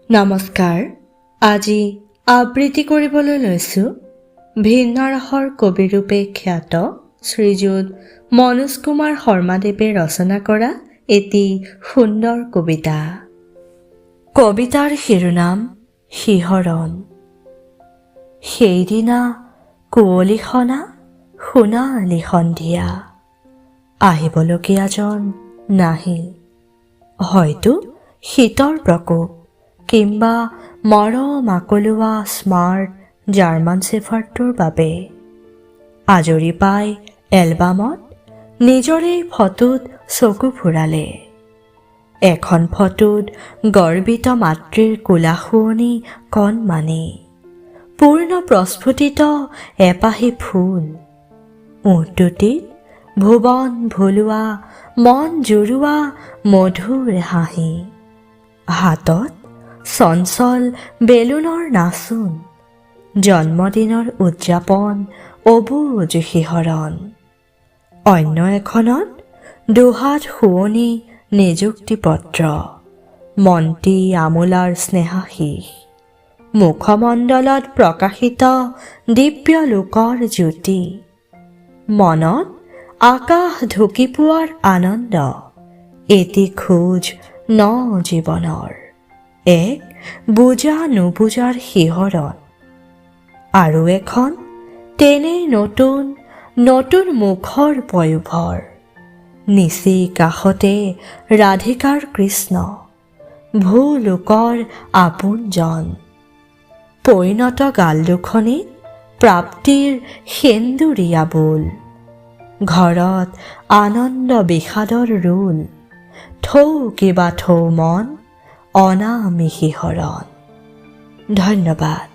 নমস্কাৰ। আজি আবৃত্তি কৰিবলৈ লৈছোঁ ভিন্নৰাসৰ কবিৰূপে খ্যাত শ্ৰীযুত মনোজ কুমাৰ শৰ্মাদেৱে ৰচনা কৰা এটি সুন্দৰ কবিতা। কবিতাৰ শিৰোনাম শিহৰণ। সেইদিনা কুঁৱলীসনা সোণালী সন্ধিয়া, আহিবলগীয়াজন নাহিল। হয়তো শীতৰ প্ৰকোপ কিম্বা মৰম আকলোৱা স্মাৰ্ট জাৰ্মান শ্বেফাৰ্ডটোৰ বাবে। আজৰি পাই এলবামত নিজৰেই ফটোত চকু ফুৰালে। এখন ফটোত গৰ্বিত মাতৃৰ কোলা শুৱনি কণমানি, পূৰ্ণ প্ৰস্ফুটিত এপাহি ফুল। মুহূৰ্তটিত ভুৱন ভুলোৱা মন জুৰোৱা মধুৰ হাঁহি, হাতত চঞ্চল বেলুনৰ নাচোন, জন্মদিনৰ উদযাপন অবুজ শিহৰণ। অন্য এখনত দুহাত শুৱনি নিযুক্তি পত্ৰ, মন্ত্ৰী আমোলাৰ স্নেহাশীষ, মুখমণ্ডলত প্ৰকাশিত দিব্য লোকৰ জ্যোতি। মনত আকাশ ঢুকি পোৱাৰ আনন্দ, এটি খোজ ন জীৱনৰ, এক বুজা নুবুজাৰ শিহৰণ। আৰু এখন তেনেই নতুন নতুন মুখৰ পয়োভৰ, নিচেই কাষতে ৰাধিকাৰ কৃষ্ণ, ভূলোকৰ আপোনজন। পৰিণত গাল দুখনিত প্ৰাপ্তিৰ সেন্দুৰীয়া বোল, ঘৰত আনন্দ বিষাদৰ ৰোল, থৌ কিবা থৌ মন অনামী শিহৰণ। ধন্যবাদ।